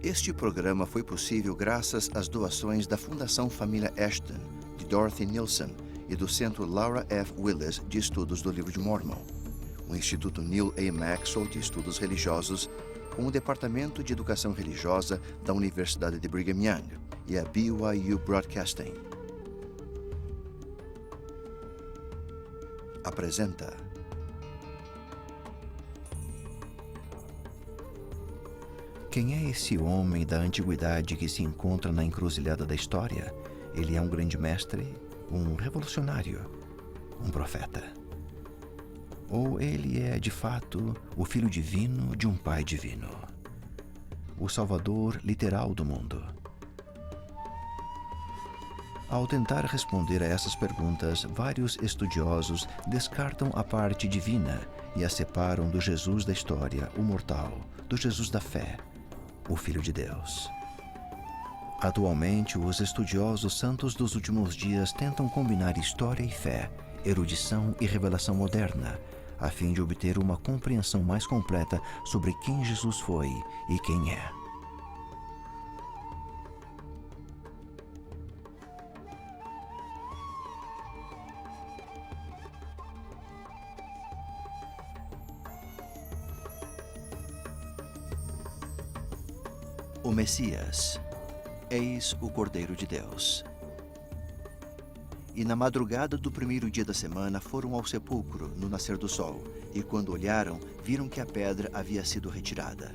Este programa foi possível graças às doações da Fundação Família Ashton, de Dorothy Nielsen, e do Centro Laura F. Willis de Estudos do Livro de Mormon, o Instituto Neil A. Maxwell de Estudos Religiosos, com o Departamento de Educação Religiosa da Universidade de Brigham Young e a BYU Broadcasting. Apresenta. Quem é esse homem da antiguidade que se encontra na encruzilhada da história? Ele é um grande mestre, um revolucionário, um profeta. Ou ele é, de fato, o filho divino de um pai divino, o salvador literal do mundo? Ao tentar responder a essas perguntas, vários estudiosos descartam a parte divina e a separam do Jesus da história, o mortal, do Jesus da fé, o Filho de Deus. Atualmente, os estudiosos santos dos últimos dias tentam combinar história e fé, erudição e revelação moderna, a fim de obter uma compreensão mais completa sobre quem Jesus foi e quem é. O Messias, eis o Cordeiro de Deus. E na madrugada do primeiro dia da semana foram ao sepulcro no nascer do sol, e quando olharam, viram que a pedra havia sido retirada.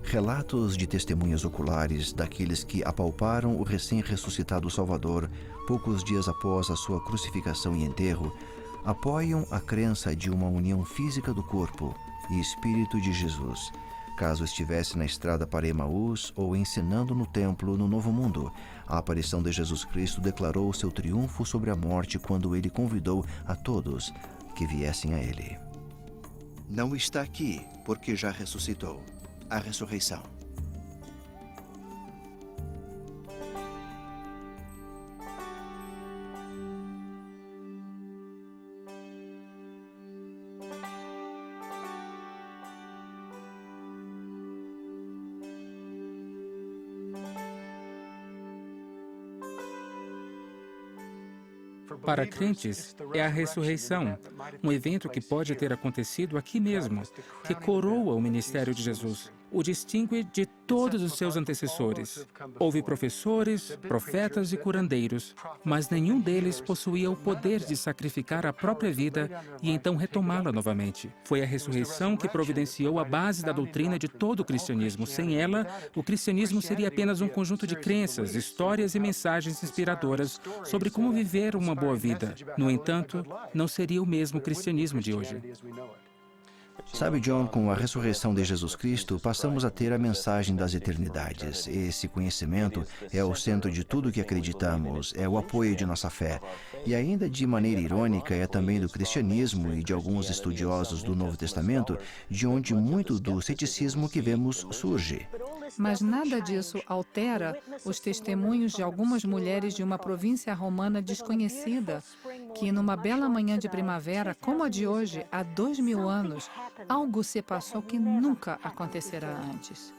Relatos de testemunhas oculares daqueles que apalparam o recém-ressuscitado Salvador poucos dias após a sua crucificação e enterro apoiam a crença de uma união física do corpo e espírito de Jesus, caso estivesse na estrada para Emaús ou ensinando no templo no Novo Mundo. A aparição de Jesus Cristo declarou seu triunfo sobre a morte quando ele convidou a todos que viessem a ele. Não está aqui, porque já ressuscitou. A ressurreição. Para crentes, é a ressurreição, um evento que pode ter acontecido aqui mesmo, que coroa o ministério de Jesus, o distingue de todos os seus antecessores. Houve professores, profetas e curandeiros, mas nenhum deles possuía o poder de sacrificar a própria vida e então retomá-la novamente. Foi a ressurreição que providenciou a base da doutrina de todo o cristianismo. Sem ela, o cristianismo seria apenas um conjunto de crenças, histórias e mensagens inspiradoras sobre como viver uma boa vida. No entanto, não seria o mesmo cristianismo de hoje. Sabe, John, com a ressurreição de Jesus Cristo, passamos a ter a mensagem das eternidades. Esse conhecimento é o centro de tudo que acreditamos, é o apoio de nossa fé. E ainda de maneira irônica, é também do cristianismo e de alguns estudiosos do Novo Testamento, de onde muito do ceticismo que vemos surge. Mas nada disso altera os testemunhos de algumas mulheres de uma província romana desconhecida, que numa bela manhã de primavera, como a de hoje, há 2000 anos, algo se passou que nunca acontecerá antes.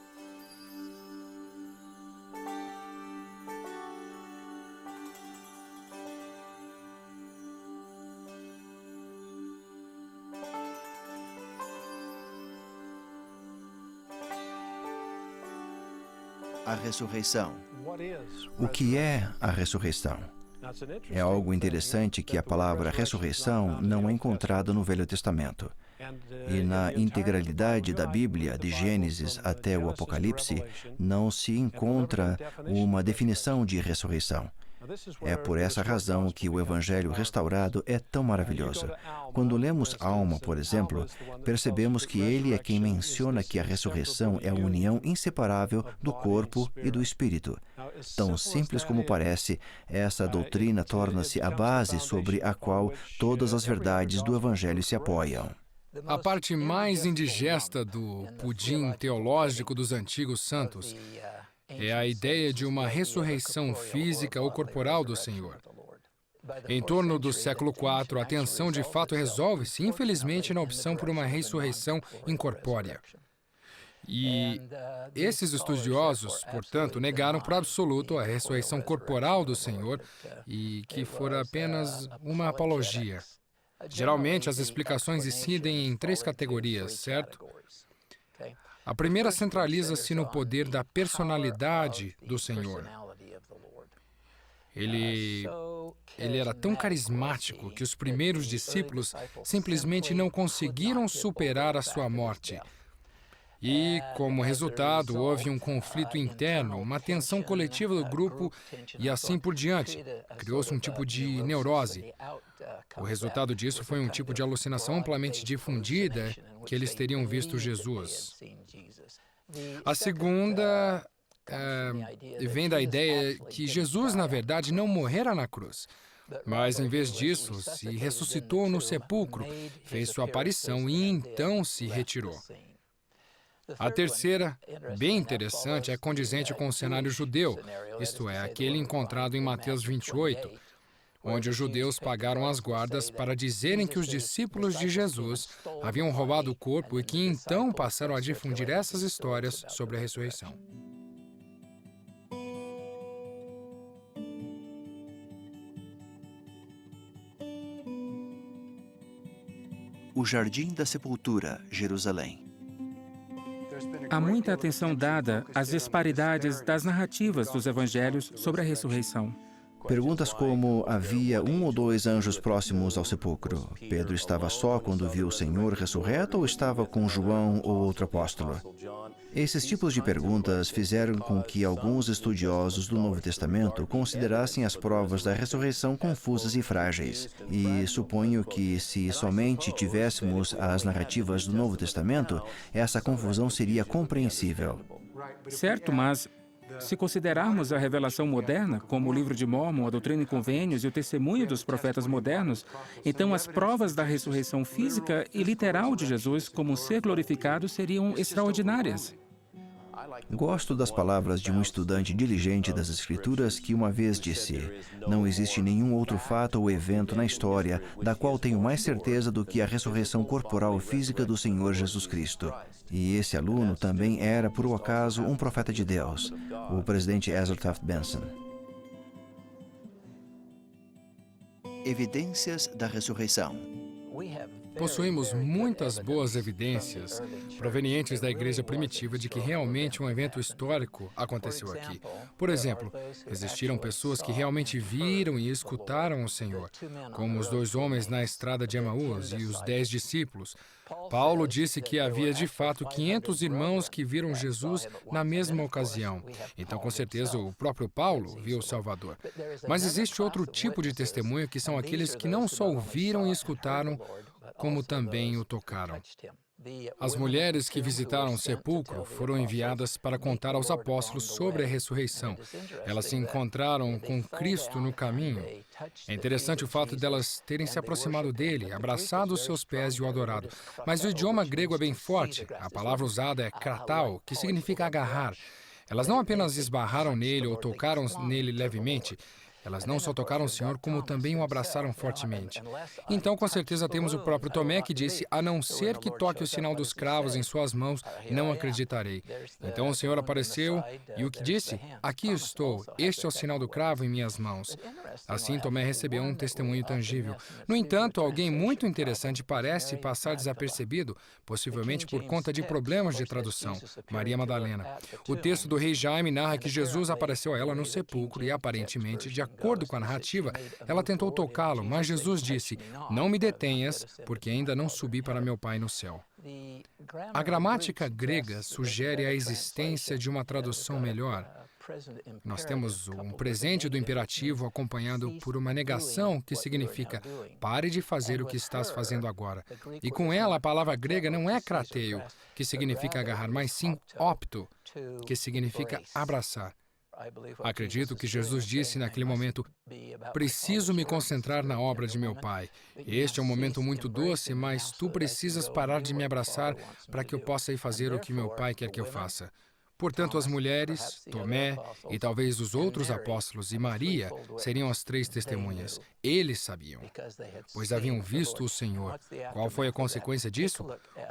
A ressurreição. O que é a ressurreição? É algo interessante que a palavra ressurreição não é encontrada no Velho Testamento. E na integralidade da Bíblia, de Gênesis até o Apocalipse, não se encontra uma definição de ressurreição. É por essa razão que o Evangelho restaurado é tão maravilhoso. Quando lemos Alma, por exemplo, percebemos que ele é quem menciona que a ressurreição é a união inseparável do corpo e do espírito. Tão simples como parece, essa doutrina torna-se a base sobre a qual todas as verdades do Evangelho se apoiam. A parte mais indigesta do pudim teológico dos antigos santos é a ideia de uma ressurreição física ou corporal do Senhor. Em torno do século IV, a tensão de fato resolve-se, infelizmente, na opção por uma ressurreição incorpórea. E esses estudiosos, portanto, negaram por absoluto a ressurreição corporal do Senhor e que fora apenas uma apologia. Geralmente, as explicações incidem em 3 categorias, certo? A primeira centraliza-se no poder da personalidade do Senhor. Ele era tão carismático que os primeiros discípulos simplesmente não conseguiram superar a sua morte. E, como resultado, houve um conflito interno, uma tensão coletiva do grupo e assim por diante. Criou-se um tipo de neurose. O resultado disso foi um tipo de alucinação amplamente difundida que eles teriam visto Jesus. A segunda vem da ideia que Jesus, na verdade, não morrera na cruz, mas, em vez disso, se ressuscitou no sepulcro, fez sua aparição e então se retirou. A terceira, bem interessante, é condizente com o cenário judeu, isto é, aquele encontrado em Mateus 28, onde os judeus pagaram as guardas para dizerem que os discípulos de Jesus haviam roubado o corpo e que então passaram a difundir essas histórias sobre a ressurreição. O Jardim da Sepultura, Jerusalém. Há muita atenção dada às disparidades das narrativas dos evangelhos sobre a ressurreição. Perguntas como: havia 1 ou 2 anjos próximos ao sepulcro? Pedro estava só quando viu o Senhor ressurreto ou estava com João ou outro apóstolo? Esses tipos de perguntas fizeram com que alguns estudiosos do Novo Testamento considerassem as provas da ressurreição confusas e frágeis. E suponho que, se somente tivéssemos as narrativas do Novo Testamento, essa confusão seria compreensível. Certo, mas se considerarmos a revelação moderna, como o Livro de Mórmon, a Doutrina e Convênios e o testemunho dos profetas modernos, então as provas da ressurreição física e literal de Jesus como um ser glorificado seriam extraordinárias. Gosto das palavras de um estudante diligente das Escrituras que uma vez disse: não existe nenhum outro fato ou evento na história da qual tenho mais certeza do que a ressurreição corporal física do Senhor Jesus Cristo. E esse aluno também era, por um acaso, um profeta de Deus, o presidente Ezra Taft Benson. Evidências da ressurreição. Possuímos muitas boas evidências provenientes da igreja primitiva de que realmente um evento histórico aconteceu aqui. Por exemplo, existiram pessoas que realmente viram e escutaram o Senhor, como os 2 homens na estrada de Emaús e os 10 discípulos. Paulo disse que havia de fato 500 irmãos que viram Jesus na mesma ocasião. Então, com certeza, o próprio Paulo viu o Salvador. Mas existe outro tipo de testemunho que são aqueles que não só o viram e escutaram, como também o tocaram. As mulheres que visitaram o sepulcro foram enviadas para contar aos apóstolos sobre a ressurreição. Elas se encontraram com Cristo no caminho. É interessante o fato delas terem se aproximado dele, abraçado os seus pés e o adorado. Mas o idioma grego é bem forte. A palavra usada é kratao, que significa agarrar. Elas não apenas esbarraram nele ou tocaram nele levemente. Elas não só tocaram o Senhor, como também o abraçaram fortemente. Então, com certeza, temos o próprio Tomé que disse: a não ser que toque o sinal dos cravos em suas mãos, não acreditarei. Então o Senhor apareceu e o que disse? Aqui estou, este é o sinal do cravo em minhas mãos. Assim, Tomé recebeu um testemunho tangível. No entanto, alguém muito interessante parece passar desapercebido, possivelmente por conta de problemas de tradução: Maria Madalena. O texto do rei Jaime narra que Jesus apareceu a ela no sepulcro e, aparentemente, de acordo com a narrativa, ela tentou tocá-lo, mas Jesus disse: não me detenhas, porque ainda não subi para meu Pai no céu. A gramática grega sugere a existência de uma tradução melhor. Nós temos um presente do imperativo acompanhado por uma negação que significa: pare de fazer o que estás fazendo agora. E com ela, a palavra grega não é krateio, que significa agarrar, mas sim opto, que significa abraçar. Acredito que Jesus disse naquele momento: preciso me concentrar na obra de meu Pai. Este é um momento muito doce, mas tu precisas parar de me abraçar para que eu possa ir fazer o que meu Pai quer que eu faça. Portanto, as mulheres, Tomé e talvez os outros apóstolos e Maria seriam as 3 testemunhas. Eles sabiam, pois haviam visto o Senhor. Qual foi a consequência disso?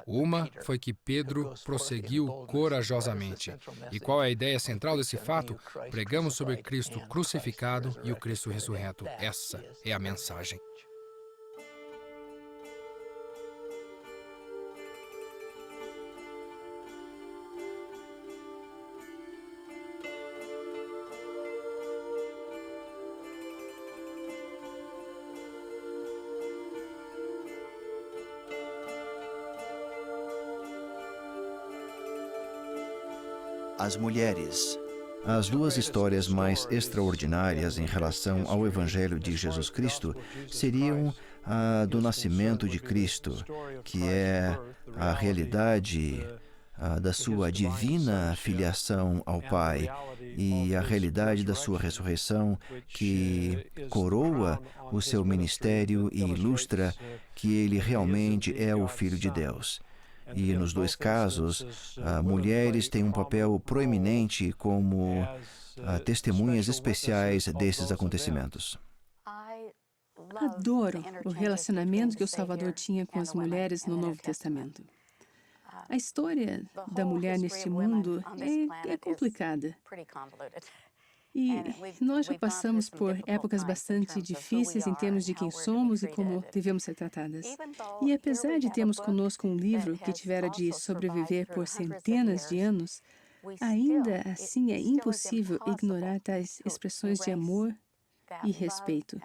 Uma foi que Pedro prosseguiu corajosamente. E qual é a ideia central desse fato? Pregamos sobre Cristo crucificado e o Cristo ressurreto. Essa é a mensagem. As mulheres. As 2 histórias mais extraordinárias em relação ao Evangelho de Jesus Cristo seriam a do nascimento de Cristo, que é a realidade da sua divina filiação ao Pai, e a realidade da sua ressurreição, que coroa o seu ministério e ilustra que ele realmente é o Filho de Deus. E nos 2 casos, mulheres têm um papel proeminente como testemunhas especiais desses acontecimentos. Adoro o relacionamento que o Salvador tinha com as mulheres no Novo Testamento. A história da mulher neste mundo é complicada. E nós já passamos por épocas bastante difíceis em termos de quem somos e como devemos ser tratadas. E apesar de termos conosco um livro que tivera de sobreviver por centenas de anos, ainda assim é impossível ignorar tais expressões de amor e respeito.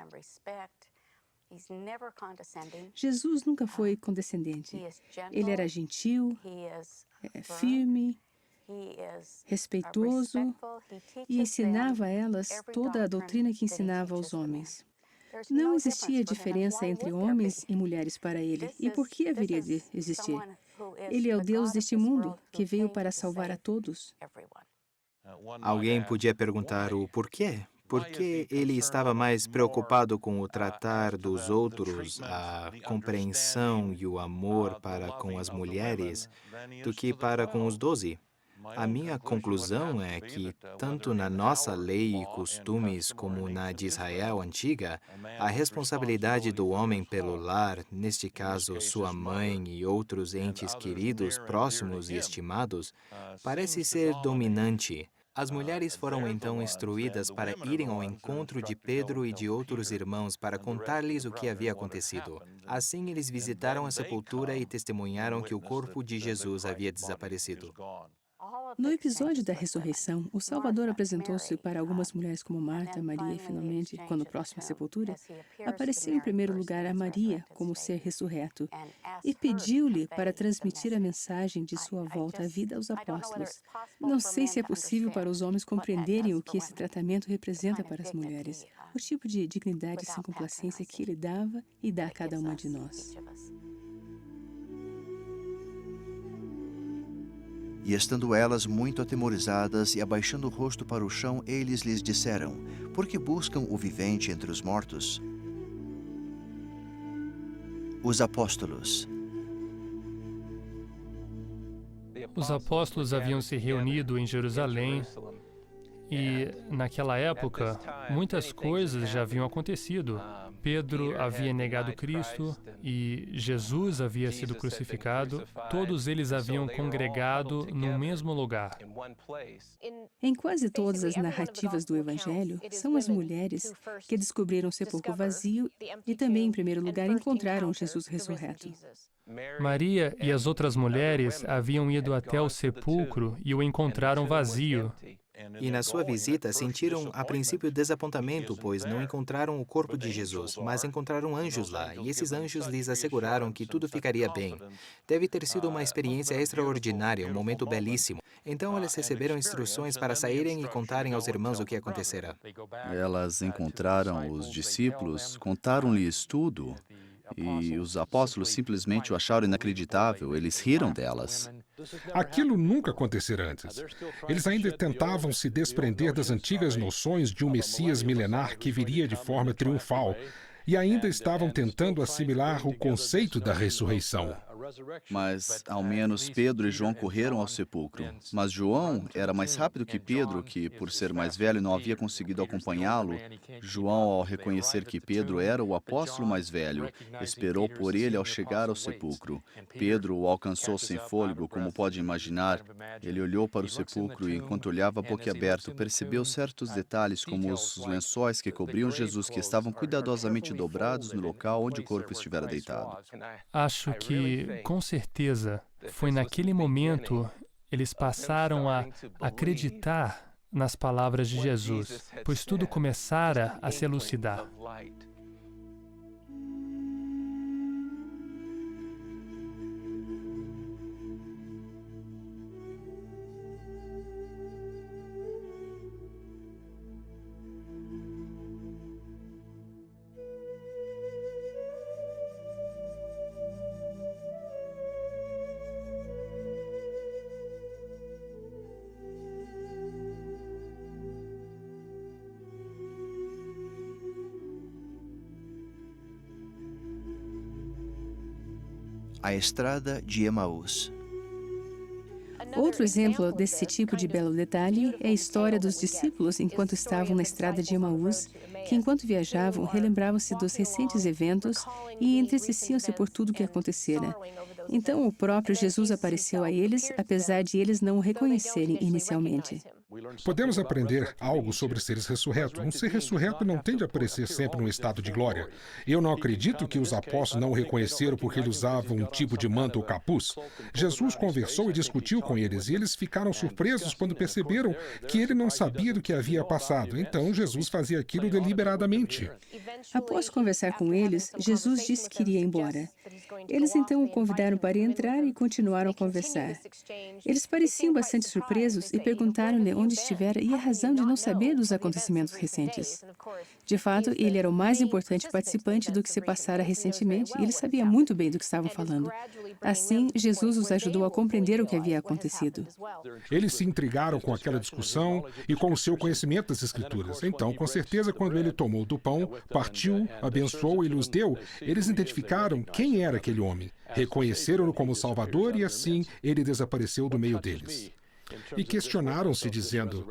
Jesus nunca foi condescendente. Ele era gentil, firme, respeitoso e ensinava a elas toda a doutrina que ensinava aos homens. Não existia diferença entre homens e mulheres para ele. E por que haveria de existir? Ele é o Deus deste mundo, que veio para salvar a todos. Alguém podia perguntar o porquê? Porque ele estava mais preocupado com o tratar dos outros, a compreensão e o amor para com as mulheres, do que para com os 12. A minha conclusão é que, tanto na nossa lei e costumes como na de Israel antiga, a responsabilidade do homem pelo lar, neste caso sua mãe e outros entes queridos, próximos e estimados, parece ser dominante. As mulheres foram então instruídas para irem ao encontro de Pedro e de outros irmãos para contar-lhes o que havia acontecido. Assim, eles visitaram a sepultura e testemunharam que o corpo de Jesus havia desaparecido. No episódio da ressurreição, o Salvador apresentou-se para algumas mulheres como Marta, Maria e, finalmente, quando próximo à sepultura, apareceu em primeiro lugar a Maria como ser ressurreto e pediu-lhe para transmitir a mensagem de sua volta à vida aos apóstolos. Não sei se é possível para os homens compreenderem o que esse tratamento representa para as mulheres, o tipo de dignidade sem complacência que ele dava e dá a cada uma de nós. E estando elas muito atemorizadas e abaixando o rosto para o chão, eles lhes disseram: por que buscam o vivente entre os mortos? Os apóstolos. Os apóstolos haviam se reunido em Jerusalém e, naquela época, muitas coisas já haviam acontecido. Pedro havia negado Cristo e Jesus havia sido crucificado. Todos eles haviam congregado no mesmo lugar. Em quase todas as narrativas do Evangelho, são as mulheres que descobriram o sepulcro vazio e também, em primeiro lugar, encontraram Jesus ressurreto. Maria e as outras mulheres haviam ido até o sepulcro e o encontraram vazio. E na sua visita sentiram a princípio desapontamento, pois não encontraram o corpo de Jesus, mas encontraram anjos lá, e esses anjos lhes asseguraram que tudo ficaria bem. Deve ter sido uma experiência extraordinária, um momento belíssimo. Então elas receberam instruções para saírem e contarem aos irmãos o que acontecera. Elas encontraram os discípulos, contaram-lhes tudo, e os apóstolos simplesmente o acharam inacreditável, eles riram delas. Aquilo nunca acontecera antes. Eles ainda tentavam se desprender das antigas noções de um Messias milenar que viria de forma triunfal, e ainda estavam tentando assimilar o conceito da ressurreição. Mas, ao menos, Pedro e João correram ao sepulcro. Mas João era mais rápido que Pedro, que, por ser mais velho, não havia conseguido acompanhá-lo. João, ao reconhecer que Pedro era o apóstolo mais velho, esperou por ele ao chegar ao sepulcro. Pedro o alcançou sem fôlego, como pode imaginar. Ele olhou para o sepulcro e, enquanto olhava boquiaberto, percebeu certos detalhes, como os lençóis que cobriam Jesus, que estavam cuidadosamente dobrados no local onde o corpo estivera deitado. Acho que, com certeza, foi naquele momento eles passaram a acreditar nas palavras de Jesus, pois tudo começara a se elucidar. A Estrada de Emaús. Outro exemplo desse tipo de belo detalhe é a história dos discípulos enquanto estavam na estrada de Emaús, que enquanto viajavam relembravam-se dos recentes eventos e entristeciam-se por tudo o que acontecera. Então o próprio Jesus apareceu a eles, apesar de eles não o reconhecerem inicialmente. Podemos aprender algo sobre seres ressurretos. Um ser ressurreto não tende a aparecer sempre num estado de glória. Eu não acredito que os apóstolos não o reconheceram porque ele usava um tipo de manto ou capuz. Jesus conversou e discutiu com eles, e eles ficaram surpresos quando perceberam que ele não sabia do que havia passado. Então, Jesus fazia aquilo deliberadamente. Após conversar com eles, Jesus disse que iria embora. Eles então o convidaram para entrar e continuaram a conversar. Eles pareciam bastante surpresos e perguntaram-lhe onde estivera e a razão de não saber dos acontecimentos recentes. De fato, ele era o mais importante participante do que se passara recentemente e ele sabia muito bem do que estavam falando. Assim, Jesus os ajudou a compreender o que havia acontecido. Eles se intrigaram com aquela discussão e com o seu conhecimento das Escrituras. Então, com certeza, quando ele tomou do pão, partiu, abençoou e lhes deu, eles identificaram quem era aquele homem. Reconheceram-no como Salvador e, assim, ele desapareceu do meio deles. E questionaram-se, dizendo: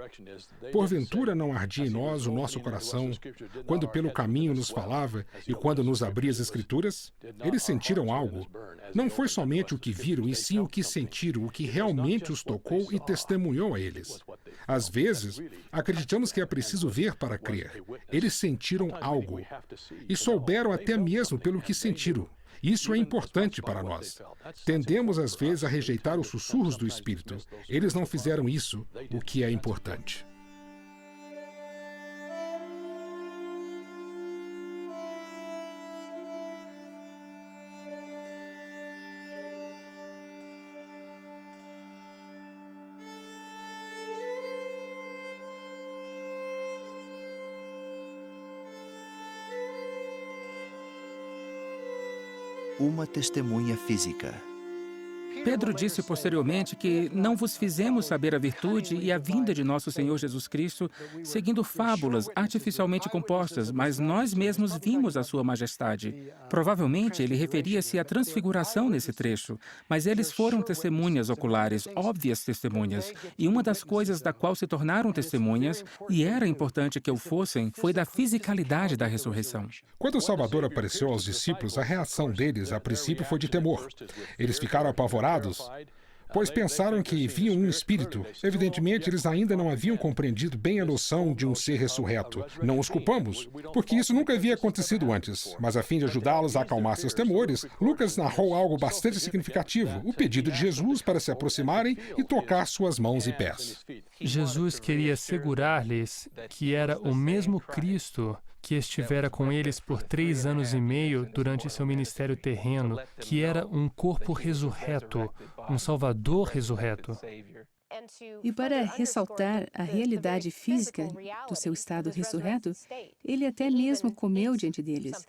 porventura não ardia em nós o nosso coração, quando pelo caminho nos falava e quando nos abria as Escrituras? Eles sentiram algo. Não foi somente o que viram, e sim o que sentiram, o que realmente os tocou e testemunhou a eles. Às vezes, acreditamos que é preciso ver para crer. Eles sentiram algo. E souberam até mesmo pelo que sentiram. Isso é importante para nós. Tendemos, às vezes, a rejeitar os sussurros do Espírito. Eles não fizeram isso, o que é importante. Uma testemunha física. Pedro disse posteriormente que não vos fizemos saber a virtude e a vinda de nosso Senhor Jesus Cristo seguindo fábulas artificialmente compostas, mas nós mesmos vimos a sua majestade. Provavelmente ele referia-se à transfiguração nesse trecho, mas eles foram testemunhas oculares, óbvias testemunhas, e uma das coisas da qual se tornaram testemunhas, e era importante que o fossem, foi da fisicalidade da ressurreição. Quando o Salvador apareceu aos discípulos, a reação deles, a princípio, foi de temor. Eles ficaram apavorados, pois pensaram que viam um espírito. Evidentemente, eles ainda não haviam compreendido bem a noção de um ser ressurreto. Não os culpamos, porque isso nunca havia acontecido antes. Mas a fim de ajudá-los a acalmar seus temores, Lucas narrou algo bastante significativo, o pedido de Jesus para se aproximarem e tocar suas mãos e pés. Jesus queria assegurar-lhes que era o mesmo Cristo que estivera com eles por 3 anos e meio durante seu ministério terreno, que era um corpo ressurreto, um Salvador ressurreto. E para ressaltar a realidade física do seu estado ressurreto, ele até mesmo comeu diante deles,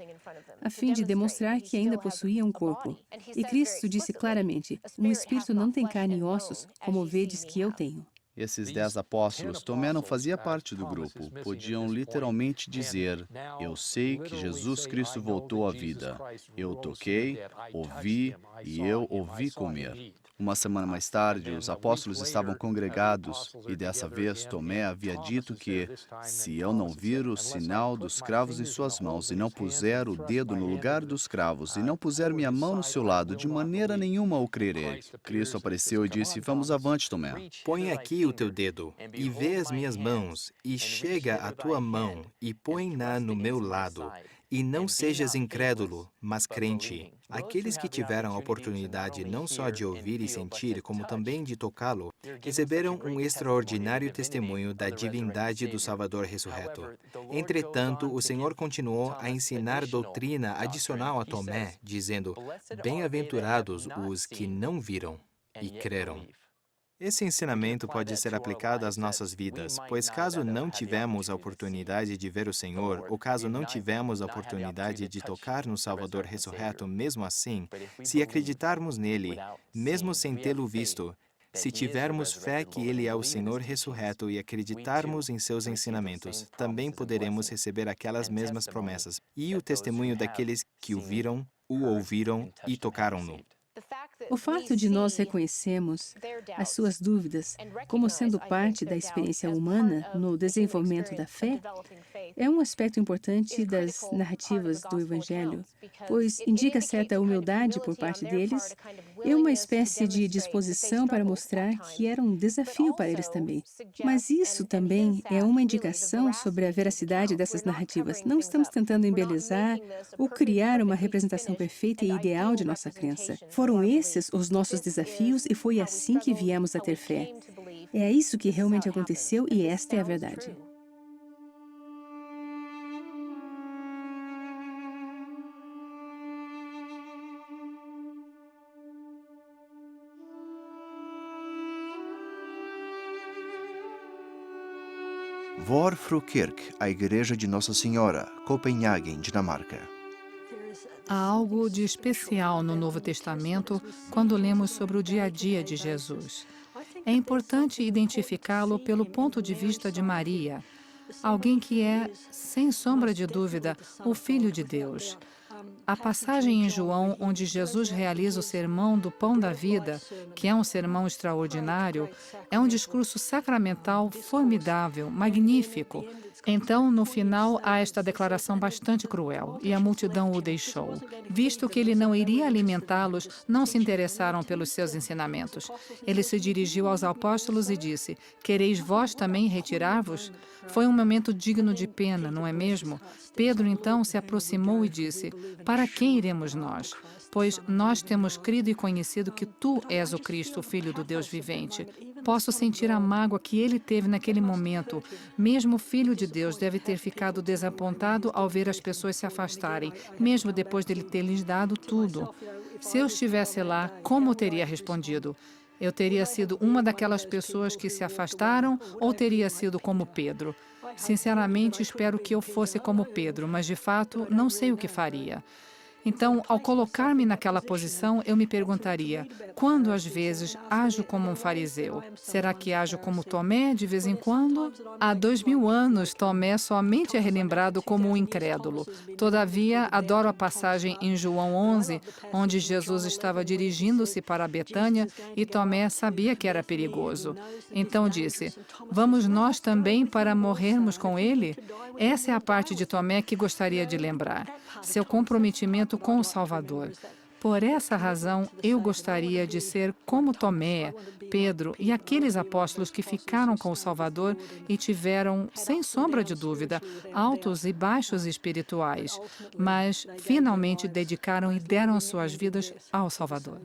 a fim de demonstrar que ainda possuía um corpo. E Cristo disse claramente: um espírito não tem carne e ossos, como vedes que eu tenho. Esses 10 apóstolos, Tomé não fazia parte do grupo, podiam literalmente dizer: eu sei que Jesus Cristo voltou à vida. Eu toquei, ouvi e eu o vi comer. Uma semana mais tarde, os apóstolos estavam congregados e dessa vez Tomé havia dito que, se eu não vir o sinal dos cravos em suas mãos e não puser o dedo no lugar dos cravos e não puser minha mão no seu lado, de maneira nenhuma o crerei. Cristo apareceu e disse: vamos avante, Tomé. Põe aqui o teu dedo e vê as minhas mãos, e chega a tua mão e põe-na no meu lado. E não sejas incrédulo, mas crente. Aqueles que tiveram a oportunidade não só de ouvir e sentir, como também de tocá-lo, receberam um extraordinário testemunho da divindade do Salvador ressurreto. Entretanto, o Senhor continuou a ensinar doutrina adicional a Tomé, dizendo: bem-aventurados os que não viram e creram. Esse ensinamento pode ser aplicado às nossas vidas, pois caso não tivemos a oportunidade de ver o Senhor, ou caso não tivemos a oportunidade de tocar no Salvador ressurreto mesmo assim, se acreditarmos nele, mesmo sem tê-lo visto, se tivermos fé que ele é o Senhor ressurreto e acreditarmos em seus ensinamentos, também poderemos receber aquelas mesmas promessas e o testemunho daqueles que o viram, o ouviram e tocaram-no. O fato de nós reconhecermos as suas dúvidas como sendo parte da experiência humana no desenvolvimento da fé é um aspecto importante das narrativas do Evangelho, pois indica certa humildade por parte deles e uma espécie de disposição para mostrar que era um desafio para eles também. Mas isso também é uma indicação sobre a veracidade dessas narrativas. Não estamos tentando embelezar ou criar uma representação perfeita e ideal de nossa crença. Foram esses os nossos desafios e foi assim que viemos a ter fé. É isso que realmente aconteceu e esta é a verdade. Vor Fru Kirke, a Igreja de Nossa Senhora, Copenhagen, Dinamarca. Há algo de especial no Novo Testamento quando lemos sobre o dia a dia de Jesus. É importante identificá-lo pelo ponto de vista de Maria, alguém que é, sem sombra de dúvida, o Filho de Deus. A passagem em João, onde Jesus realiza o sermão do pão da vida, que é um sermão extraordinário, é um discurso sacramental formidável, magnífico. Então, no final, há esta declaração bastante cruel, e a multidão o deixou. Visto que ele não iria alimentá-los, não se interessaram pelos seus ensinamentos. Ele se dirigiu aos apóstolos e disse: quereis vós também retirar-vos? Foi um momento digno de pena, não é mesmo? Pedro, então, se aproximou e disse: para quem iremos nós? Pois nós temos crido e conhecido que tu és o Cristo, o Filho do Deus vivente. Posso sentir a mágoa que ele teve naquele momento. Mesmo o Filho de Deus deve ter ficado desapontado ao ver as pessoas se afastarem, mesmo depois dele ter lhes dado tudo. Se eu estivesse lá, como eu teria respondido? Eu teria sido uma daquelas pessoas que se afastaram ou teria sido como Pedro? Sinceramente, espero que eu fosse como Pedro, mas de fato não sei o que faria. Então, ao colocar-me naquela posição, eu me perguntaria: quando às vezes ajo como um fariseu? Será que ajo como Tomé de vez em quando? Há 2000 anos, Tomé somente é relembrado como um incrédulo. Todavia, adoro a passagem em João 11, onde Jesus estava dirigindo-se para Betânia e Tomé sabia que era perigoso. Então disse: vamos nós também para morrermos com ele? Essa é a parte de Tomé que gostaria de lembrar. Seu comprometimento com o Salvador. Por essa razão, eu gostaria de ser como Tomé, Pedro e aqueles apóstolos que ficaram com o Salvador e tiveram, sem sombra de dúvida, altos e baixos espirituais, mas finalmente dedicaram e deram suas vidas ao Salvador.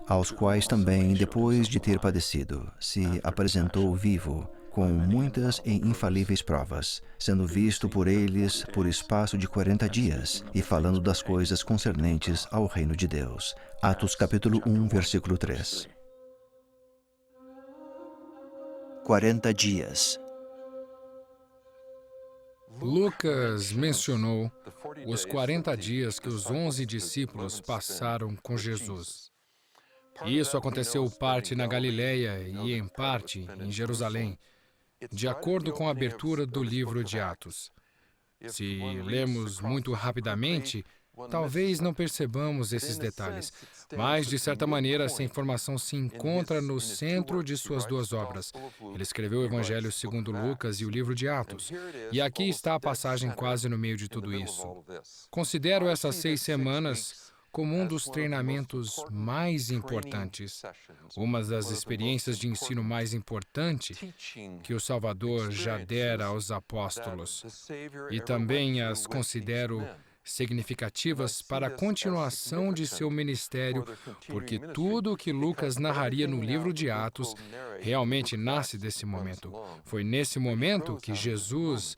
Aos quais também, depois de ter padecido, se apresentou vivo, com muitas e infalíveis provas, sendo visto por eles por espaço de 40 dias, e falando das coisas concernentes ao reino de Deus. Atos capítulo 1, versículo 3. 40 dias. Lucas mencionou os 40 dias que os 11 discípulos passaram com Jesus. Isso aconteceu parte na Galileia e, em parte, em Jerusalém, de acordo com a abertura do livro de Atos. Se lemos muito rapidamente, talvez não percebamos esses detalhes, mas, de certa maneira, essa informação se encontra no centro de suas duas obras. Ele escreveu o Evangelho segundo Lucas e o livro de Atos. E aqui está a passagem quase no meio de tudo isso. Considero essas 6 semanas como um dos treinamentos mais importantes, uma das experiências de ensino mais importante que o Salvador já dera aos apóstolos. E também as considero significativas para a continuação de seu ministério, porque tudo o que Lucas narraria no livro de Atos realmente nasce desse momento. Foi nesse momento que Jesus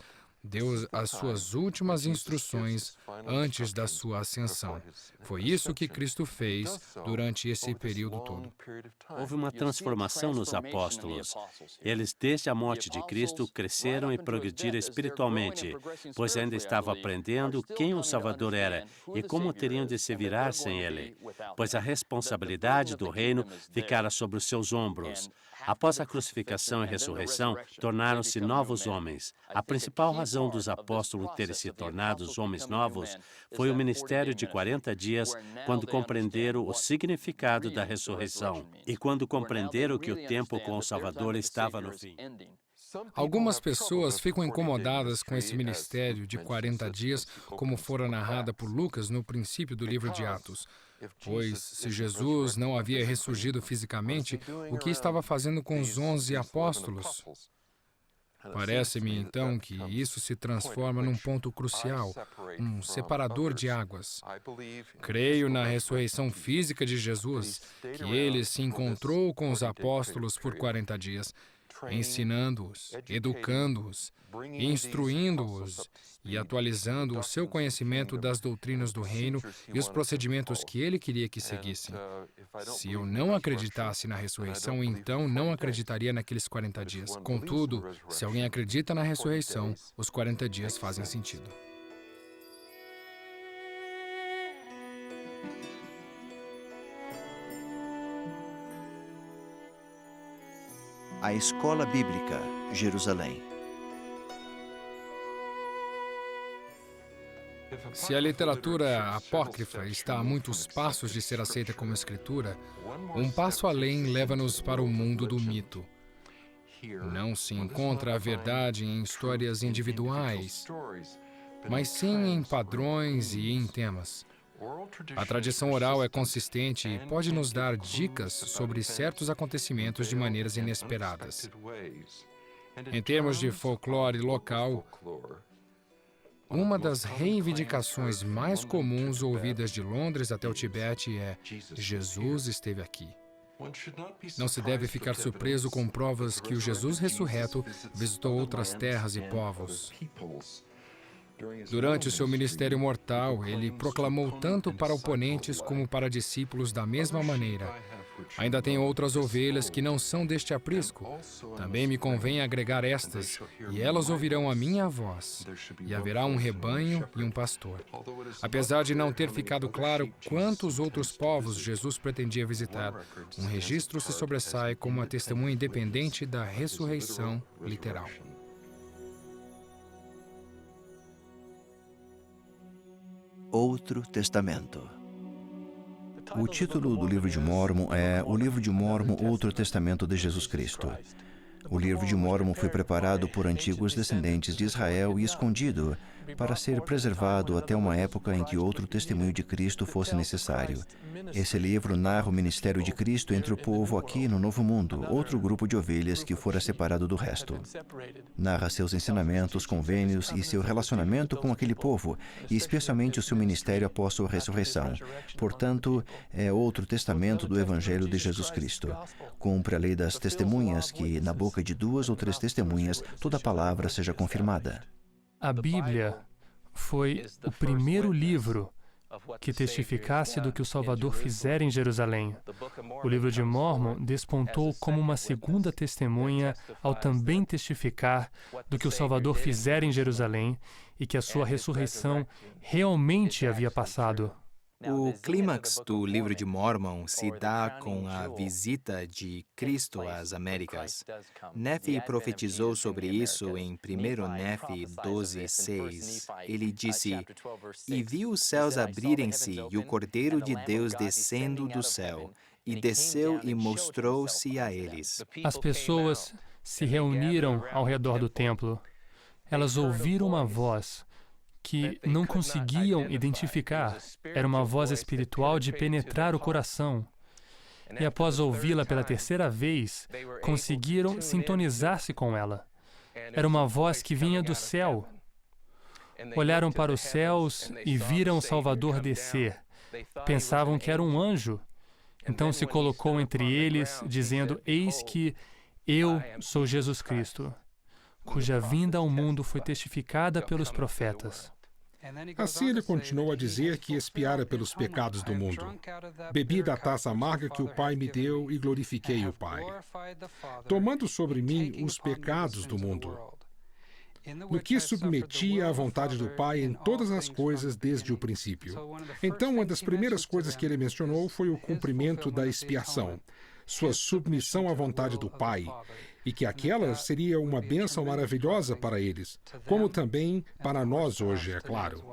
deu as suas últimas instruções antes da sua ascensão. Foi isso que Cristo fez durante esse período todo. Houve uma transformação nos apóstolos. Eles, desde a morte de Cristo, cresceram e progrediram espiritualmente, pois ainda estavam aprendendo quem o Salvador era e como teriam de se virar sem ele, pois a responsabilidade do reino ficara sobre os seus ombros. Após a crucificação e ressurreição, tornaram-se novos homens. A principal razão dos apóstolos terem se tornado homens novos foi o ministério de 40 dias, quando compreenderam o significado da ressurreição e quando compreenderam que o tempo com o Salvador estava no fim. Algumas pessoas ficam incomodadas com esse ministério de 40 dias, como fora narrada por Lucas no princípio do livro de Atos. Pois, se Jesus não havia ressurgido fisicamente, o que estava fazendo com os 11 apóstolos? Parece-me, então, que isso se transforma num ponto crucial, um separador de águas. Creio na ressurreição física de Jesus, que ele se encontrou com os apóstolos por 40 dias, ensinando-os, educando-os, instruindo-os e atualizando o seu conhecimento das doutrinas do reino e os procedimentos que ele queria que seguissem. Se eu não acreditasse na ressurreição, então não acreditaria naqueles 40 dias. Contudo, se alguém acredita na ressurreição, os 40 dias fazem sentido. A Escola Bíblica, Jerusalém. Se a literatura apócrifa está a muitos passos de ser aceita como escritura, um passo além leva-nos para o mundo do mito. Não se encontra a verdade em histórias individuais, mas sim em padrões e em temas. A tradição oral é consistente e pode nos dar dicas sobre certos acontecimentos de maneiras inesperadas. Em termos de folclore local, uma das reivindicações mais comuns ouvidas de Londres até o Tibete é: Jesus esteve aqui. Não se deve ficar surpreso com provas que o Jesus ressurreto visitou outras terras e povos. Durante o seu ministério mortal, ele proclamou tanto para oponentes como para discípulos da mesma maneira: ainda tenho outras ovelhas que não são deste aprisco. Também me convém agregar estas, e elas ouvirão a minha voz, e haverá um rebanho e um pastor. Apesar de não ter ficado claro quantos outros povos Jesus pretendia visitar, um registro se sobressai como uma testemunha independente da ressurreição literal. Outro Testamento. O título do livro de Mórmon é O Livro de Mórmon, Outro Testamento de Jesus Cristo. O livro de Mórmon foi preparado por antigos descendentes de Israel e escondido para ser preservado até uma época em que outro testemunho de Cristo fosse necessário. Esse livro narra o ministério de Cristo entre o povo aqui no Novo Mundo, outro grupo de ovelhas que fora separado do resto. Narra seus ensinamentos, convênios e seu relacionamento com aquele povo, e especialmente o seu ministério após sua ressurreição. Portanto, é outro testamento do Evangelho de Jesus Cristo. Cumpre a lei das testemunhas, que na boca de 2 ou 3 testemunhas toda palavra seja confirmada. A Bíblia foi o primeiro livro que testificasse do que o Salvador fizera em Jerusalém. O livro de Mórmon despontou como uma segunda testemunha ao também testificar do que o Salvador fizera em Jerusalém e que a sua ressurreição realmente havia passado. O clímax do Livro de Mórmon se dá com a visita de Cristo às Américas. Nefi profetizou sobre isso em 1 Nefi 12:6. Ele disse: "E vi os céus abrirem-se e o Cordeiro de Deus descendo do céu, e desceu e mostrou-se a eles." As pessoas se reuniram ao redor do templo. Elas ouviram uma voz que não conseguiam identificar. Era uma voz espiritual de penetrar o coração. E após ouvi-la pela terceira vez, conseguiram sintonizar-se com ela. Era uma voz que vinha do céu. Olharam para os céus e viram o Salvador descer. Pensavam que era um anjo. Então se colocou entre eles, dizendo: "Eis que eu sou Jesus Cristo, cuja vinda ao mundo foi testificada pelos profetas." Assim ele continuou a dizer que expiara pelos pecados do mundo. "Bebi da taça amarga que o Pai me deu e glorifiquei o Pai, tomando sobre mim os pecados do mundo, no que submetia à vontade do Pai em todas as coisas desde o princípio." Então, uma das primeiras coisas que ele mencionou foi o cumprimento da expiação, sua submissão à vontade do Pai, e que aquela seria uma bênção maravilhosa para eles, como também para nós hoje, é claro.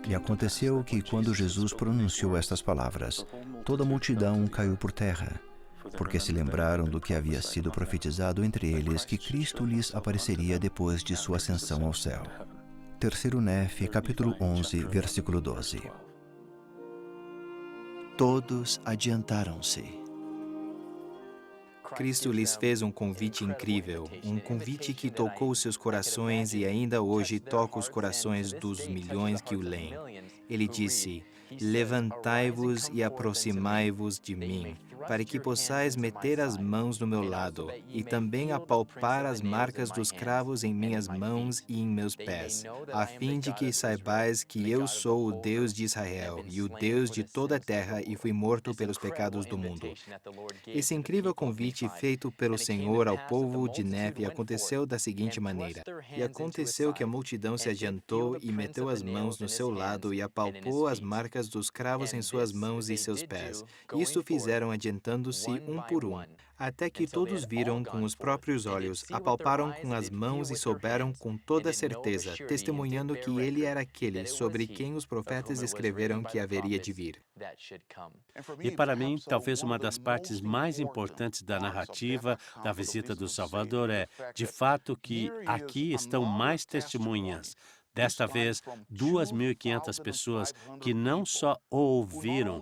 E aconteceu que, quando Jesus pronunciou estas palavras, toda a multidão caiu por terra, porque se lembraram do que havia sido profetizado entre eles, que Cristo lhes apareceria depois de sua ascensão ao céu. 3 Nefi, capítulo 11, versículo 12. Todos adiantaram-se. Cristo lhes fez um convite incrível, um convite que tocou seus corações e ainda hoje toca os corações dos milhões que o leem. Ele disse: "Levantai-vos e aproximai-vos de mim, para que possais meter as mãos no meu lado, e também apalpar as marcas dos cravos em minhas mãos e em meus pés, a fim de que saibais que eu sou o Deus de Israel e o Deus de toda a terra, e fui morto pelos pecados do mundo." Esse incrível convite feito pelo Senhor ao povo de Nefi aconteceu da seguinte maneira: "E aconteceu que a multidão se adiantou e meteu as mãos no seu lado e apalpou as marcas dos cravos em suas mãos e seus pés. Isto fizeram adiantando-se um por um, até que todos viram com os próprios olhos, apalparam com as mãos e souberam com toda certeza, testemunhando que ele era aquele sobre quem os profetas escreveram que haveria de vir." E para mim, talvez uma das partes mais importantes da narrativa da visita do Salvador é, de fato, que aqui estão mais testemunhas. Desta vez, 2.500 pessoas que não só o ouviram,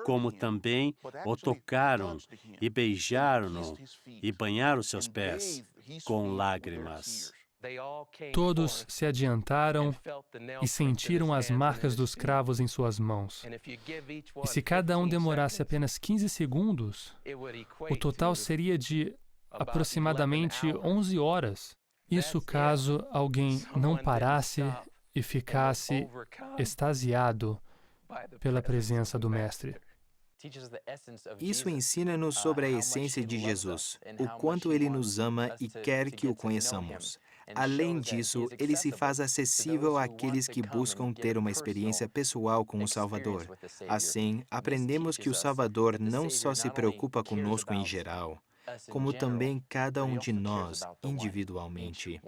como também o tocaram e beijaram-no e banharam seus pés com lágrimas. Todos se adiantaram e sentiram as marcas dos cravos em suas mãos. E se cada um demorasse apenas 15 segundos, o total seria de aproximadamente 11 horas. Isso caso alguém não parasse e ficasse extasiado pela presença do Mestre. Isso ensina-nos sobre a essência de Jesus, o quanto ele nos ama e quer que o conheçamos. Além disso, ele se faz acessível àqueles que buscam ter uma experiência pessoal com o Salvador. Assim, aprendemos que o Salvador não só se preocupa conosco em geral, como também cada um de nós individualmente.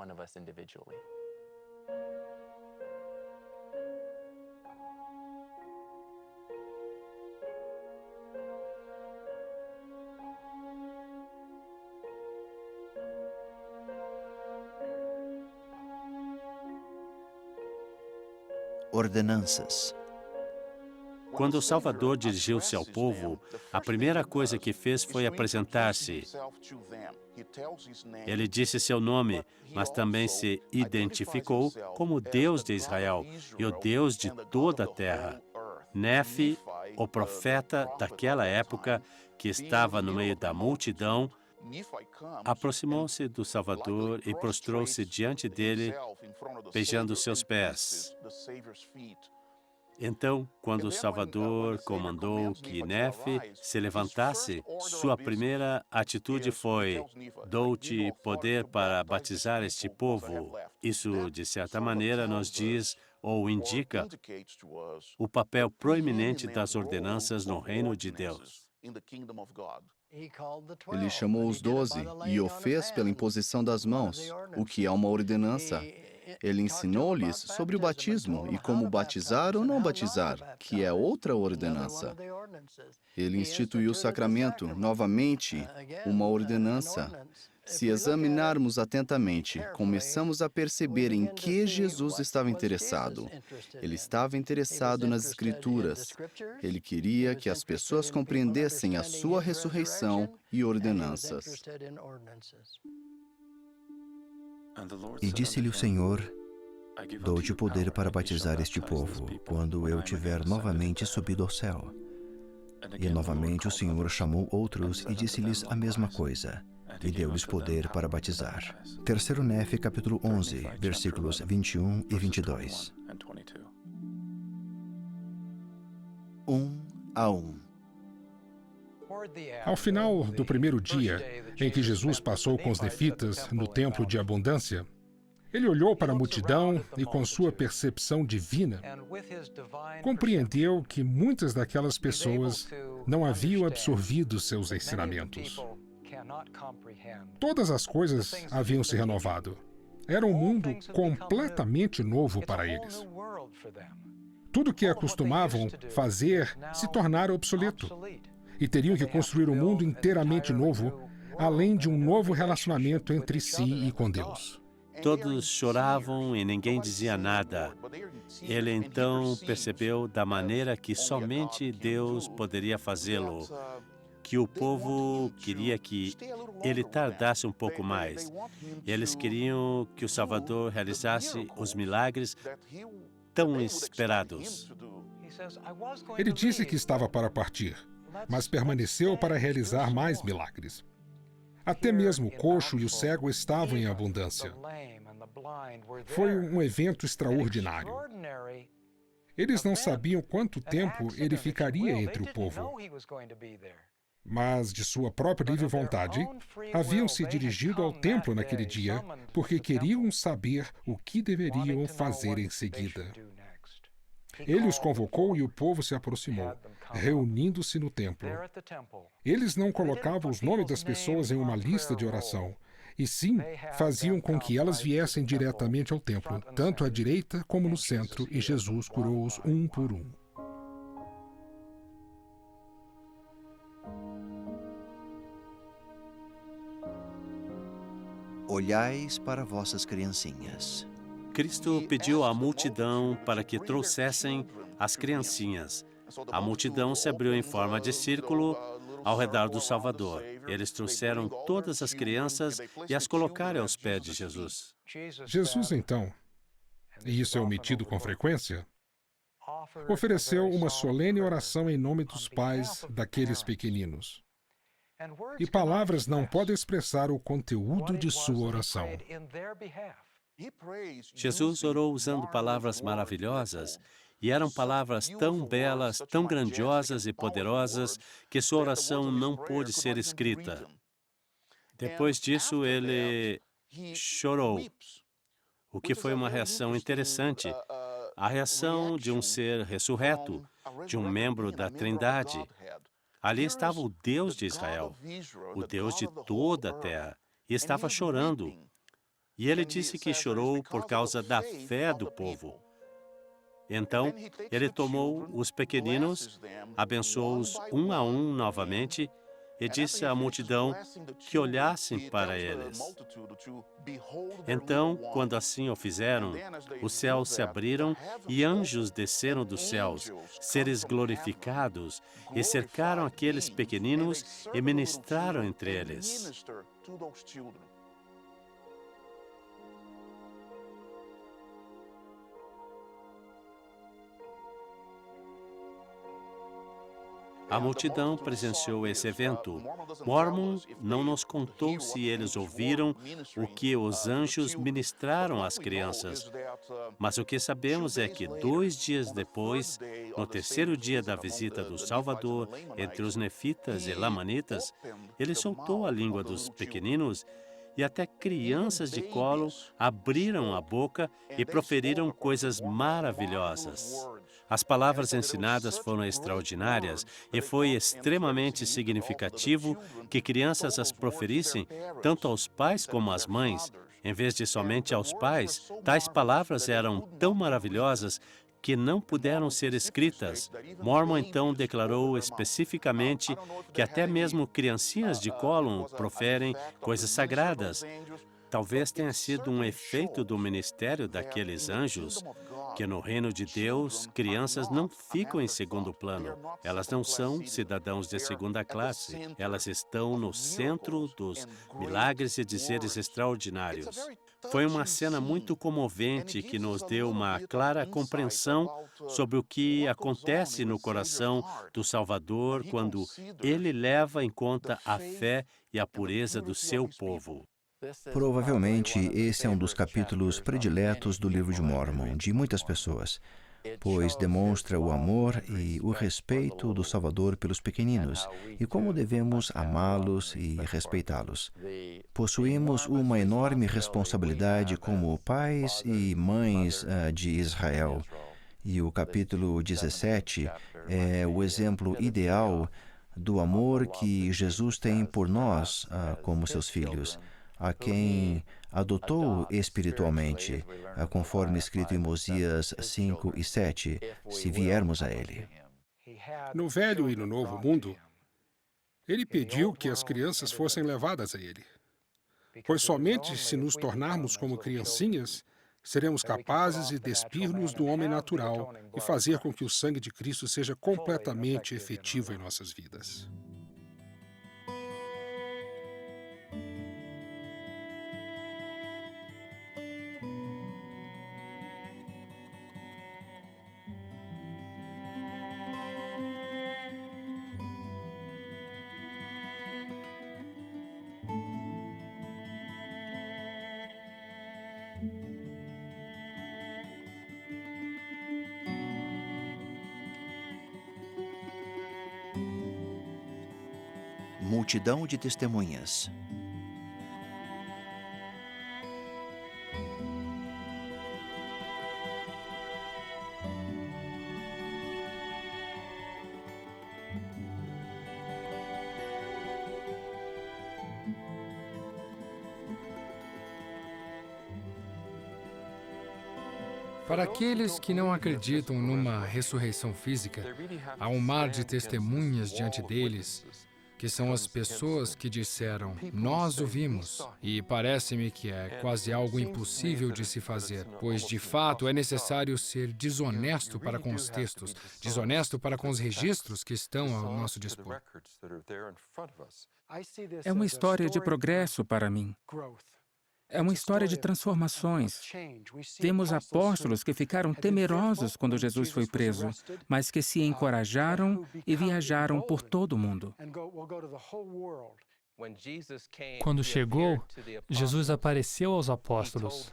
Ordenanças. Quando o Salvador dirigiu-se ao povo, a primeira coisa que fez foi apresentar-se. Ele disse seu nome, mas também se identificou como Deus de Israel e o Deus de toda a terra. Nefi, o profeta daquela época, que estava no meio da multidão, aproximou-se do Salvador e prostrou-se diante dele, beijando seus pés. Então, quando o Salvador comandou que Nefi se levantasse, sua primeira atitude foi: "Dou-te poder para batizar este povo." Isso, de certa maneira, nos diz ou indica o papel proeminente das ordenanças no reino de Deus. Ele chamou os 12 e o fez pela imposição das mãos, o que é uma ordenança. Ele ensinou-lhes sobre o batismo e como batizar ou não batizar, que é outra ordenança. Ele instituiu o sacramento, novamente, uma ordenança. Se examinarmos atentamente, começamos a perceber em que Jesus estava interessado. Ele estava interessado nas Escrituras. Ele queria que as pessoas compreendessem a sua ressurreição e ordenanças. E disse-lhe o Senhor: dou-te poder para batizar este povo, quando eu tiver novamente subido ao céu. E novamente o Senhor chamou outros e disse-lhes a mesma coisa, e deu-lhes poder para batizar. 3 Nefe, capítulo 11, versículos 21 e 22. 1 a 1. Ao final do primeiro dia em que Jesus passou com os nefitas no templo de abundância, ele olhou para a multidão e, com sua percepção divina, compreendeu que muitas daquelas pessoas não haviam absorvido seus ensinamentos. Todas as coisas haviam se renovado. Era um mundo completamente novo para eles. Tudo o que acostumavam fazer se tornara obsoleto. E teriam que construir um mundo inteiramente novo, além de um novo relacionamento entre si e com Deus. Todos choravam e ninguém dizia nada. Ele então percebeu da maneira que somente Deus poderia fazê-lo, que o povo queria que ele tardasse um pouco mais. Eles queriam que o Salvador realizasse os milagres tão esperados. Ele disse que estava para partir, mas permaneceu para realizar mais milagres. Até mesmo o coxo e o cego estavam em abundância. Foi um evento extraordinário. Eles não sabiam quanto tempo ele ficaria entre o povo. Mas, de sua própria livre vontade, haviam se dirigido ao templo naquele dia porque queriam saber o que deveriam fazer em seguida. Ele os convocou e o povo se aproximou, reunindo-se no templo. Eles não colocavam os nomes das pessoas em uma lista de oração, e sim faziam com que elas viessem diretamente ao templo, tanto à direita como no centro, e Jesus curou-os um por um. Olhais para vossas criancinhas. Cristo pediu à multidão para que trouxessem as criancinhas. A multidão se abriu em forma de círculo ao redor do Salvador. Eles trouxeram todas as crianças e as colocaram aos pés de Jesus. Jesus, então, e isso é omitido com frequência, ofereceu uma solene oração em nome dos pais daqueles pequeninos. E palavras não podem expressar o conteúdo de sua oração. Jesus orou usando palavras maravilhosas, e eram palavras tão belas, tão grandiosas e poderosas, que sua oração não pôde ser escrita. Depois disso, ele chorou, o que foi uma reação interessante, a reação de um ser ressurreto, de um membro da Trindade. Ali estava o Deus de Israel, o Deus de toda a terra, e estava chorando. E ele disse que chorou por causa da fé do povo. Então, ele tomou os pequeninos, abençoou-os um a um novamente e disse à multidão que olhassem para eles. Então, quando assim o fizeram, os céus se abriram e anjos desceram dos céus, seres glorificados, e cercaram aqueles pequeninos e ministraram entre eles. A multidão presenciou esse evento. Mormon não nos contou se eles ouviram o que os anjos ministraram às crianças. Mas o que sabemos é que 2 dias depois, no terceiro dia da visita do Salvador entre os nefitas e lamanitas, ele soltou a língua dos pequeninos e até crianças de colo abriram a boca e proferiram coisas maravilhosas. As palavras ensinadas foram extraordinárias e foi extremamente significativo que crianças as proferissem tanto aos pais como às mães. Em vez de somente aos pais, tais palavras eram tão maravilhosas que não puderam ser escritas. Mormon então declarou especificamente que até mesmo criancinhas de colo proferem coisas sagradas. Talvez tenha sido um efeito do ministério daqueles anjos, que no reino de Deus, crianças não ficam em segundo plano. Elas não são cidadãos de segunda classe. Elas estão no centro dos milagres e dizeres extraordinários. Foi uma cena muito comovente que nos deu uma clara compreensão sobre o que acontece no coração do Salvador quando ele leva em conta a fé e a pureza do seu povo. Provavelmente esse é um dos capítulos prediletos do livro de Mormon, de muitas pessoas, pois demonstra o amor e o respeito do Salvador pelos pequeninos e como devemos amá-los e respeitá-los. Possuímos uma enorme responsabilidade como pais e mães de Israel, e o capítulo 17 é o exemplo ideal do amor que Jesus tem por nós como seus filhos, a quem adotou espiritualmente, conforme escrito em Mosias 5 e 7, se viermos a Ele. No Velho e no Novo Mundo, ele pediu que as crianças fossem levadas a ele. Pois somente se nos tornarmos como criancinhas, seremos capazes de despir-nos do homem natural e fazer com que o sangue de Cristo seja completamente efetivo em nossas vidas. Multidão de testemunhas. Para aqueles que não acreditam numa ressurreição física, há um mar de testemunhas diante deles, que são as pessoas que disseram, nós o vimos, e parece-me que é quase algo impossível de se fazer, pois de fato é necessário ser desonesto para com os textos, desonesto para com os registros que estão ao nosso dispor. É uma história de progresso para mim. É uma história de transformações. Temos apóstolos que ficaram temerosos quando Jesus foi preso, mas que se encorajaram e viajaram por todo o mundo. Quando chegou, Jesus apareceu aos apóstolos.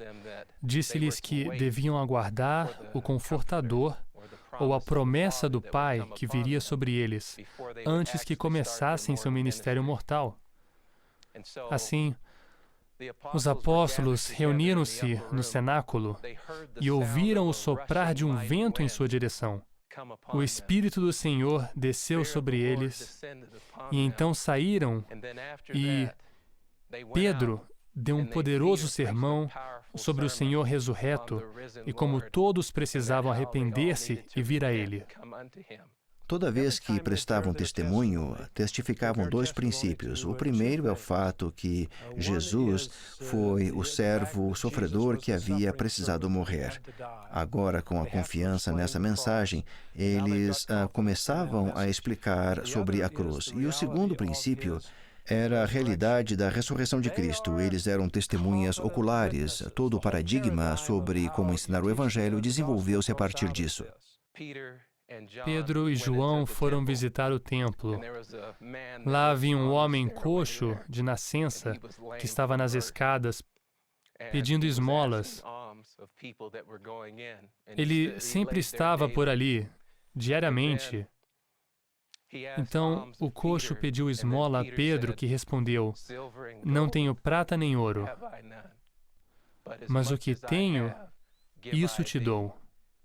Disse-lhes que deviam aguardar o Confortador, ou a promessa do Pai que viria sobre eles, antes que começassem seu ministério mortal. Assim, os apóstolos reuniram-se no cenáculo e ouviram o soprar de um vento em sua direção. O Espírito do Senhor desceu sobre eles, e então saíram, e Pedro deu um poderoso sermão sobre o Senhor ressurreto e como todos precisavam arrepender-se e vir a Ele. Toda vez que prestavam testemunho, testificavam dois princípios. O primeiro é o fato que Jesus foi o servo sofredor que havia precisado morrer. Agora, com a confiança nessa mensagem, eles começavam a explicar sobre a cruz. E o segundo princípio era a realidade da ressurreição de Cristo. Eles eram testemunhas oculares. Todo o paradigma sobre como ensinar o Evangelho desenvolveu-se a partir disso. Pedro e João foram visitar o templo. Lá havia um homem coxo de nascença que estava nas escadas pedindo esmolas. Ele sempre estava por ali, diariamente. Então o coxo pediu esmola a Pedro, que respondeu: Não tenho prata nem ouro, mas o que tenho, isso te dou.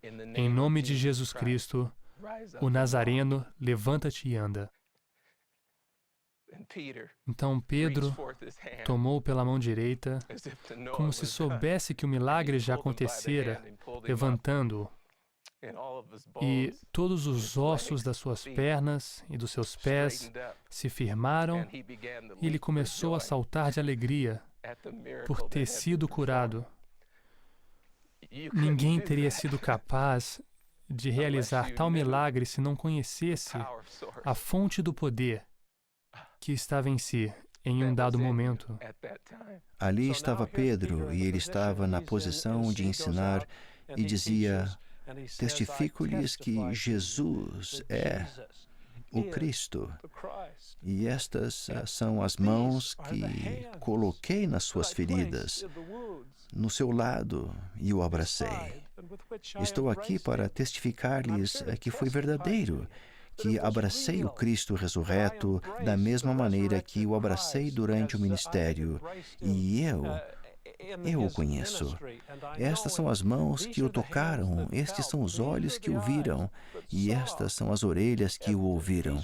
Em nome de Jesus Cristo, o Nazareno, levanta-te e anda. Então Pedro tomou pela mão direita, como se soubesse que o milagre já acontecera, levantando-o. E todos os ossos das suas pernas e dos seus pés se firmaram, e ele começou a saltar de alegria por ter sido curado. Ninguém teria sido capaz de realizar tal milagre se não conhecesse a fonte do poder que estava em si em um dado momento. Ali estava Pedro, e ele estava na posição de ensinar e dizia: Testifico-lhes que Jesus é o Cristo, e estas são as mãos que coloquei nas suas feridas, no seu lado, e o abracei. Estou aqui para testificar-lhes que foi verdadeiro, que abracei o Cristo ressurreto da mesma maneira que o abracei durante o ministério, e eu o conheço. Estas são as mãos que o tocaram, estes são os olhos que o viram, e estas são as orelhas que o ouviram.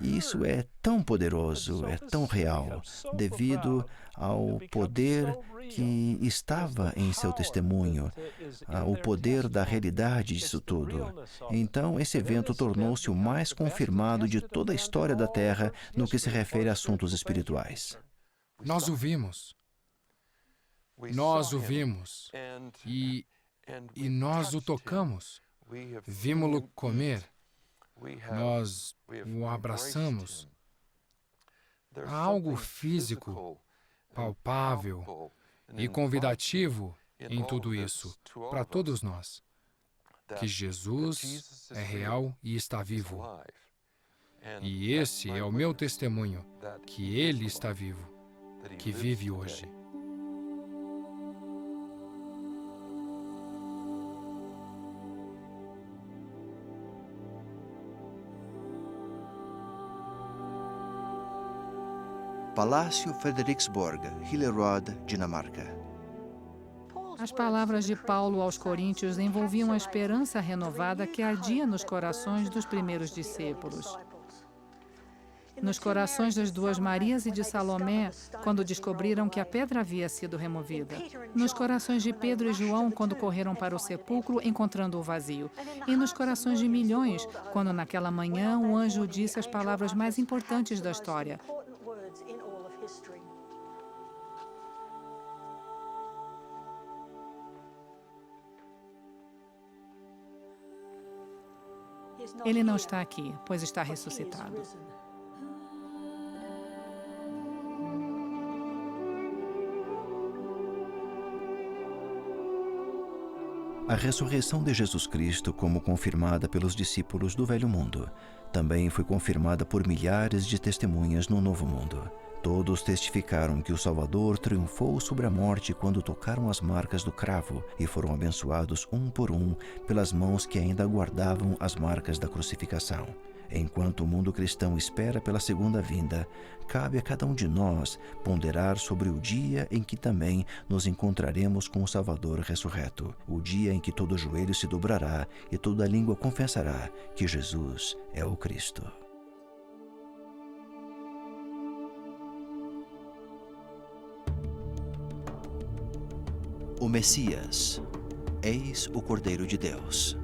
Isso é tão poderoso, é tão real, devido ao poder que estava em seu testemunho, o poder da realidade disso tudo. Então, esse evento tornou-se o mais confirmado de toda a história da Terra no que se refere a assuntos espirituais. Nós o vimos. Nós o vimos e nós o tocamos. Vimos-lo comer. Nós o abraçamos. Há algo físico, palpável e convidativo em tudo isso, para todos nós, que Jesus é real e está vivo. E esse é o meu testemunho, que Ele está vivo, que vive hoje. Palácio Frederiksborg, Hillerød, Dinamarca. As palavras de Paulo aos Coríntios envolviam a esperança renovada que ardia nos corações dos primeiros discípulos. Nos corações das duas Marias e de Salomé, quando descobriram que a pedra havia sido removida. Nos corações de Pedro e João, quando correram para o sepulcro, encontrando-o vazio. E nos corações de milhões, quando naquela manhã o anjo disse as palavras mais importantes da história: Ele não está aqui, pois está ressuscitado. A ressurreição de Jesus Cristo, como confirmada pelos discípulos do Velho Mundo, também foi confirmada por milhares de testemunhas no Novo Mundo. Todos testificaram que o Salvador triunfou sobre a morte quando tocaram as marcas do cravo e foram abençoados um por um pelas mãos que ainda guardavam as marcas da crucificação. Enquanto o mundo cristão espera pela segunda vinda, cabe a cada um de nós ponderar sobre o dia em que também nos encontraremos com o Salvador ressurreto, o dia em que todo joelho se dobrará e toda língua confessará que Jesus é o Cristo. O Messias, eis o Cordeiro de Deus.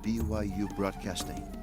BYU Broadcasting.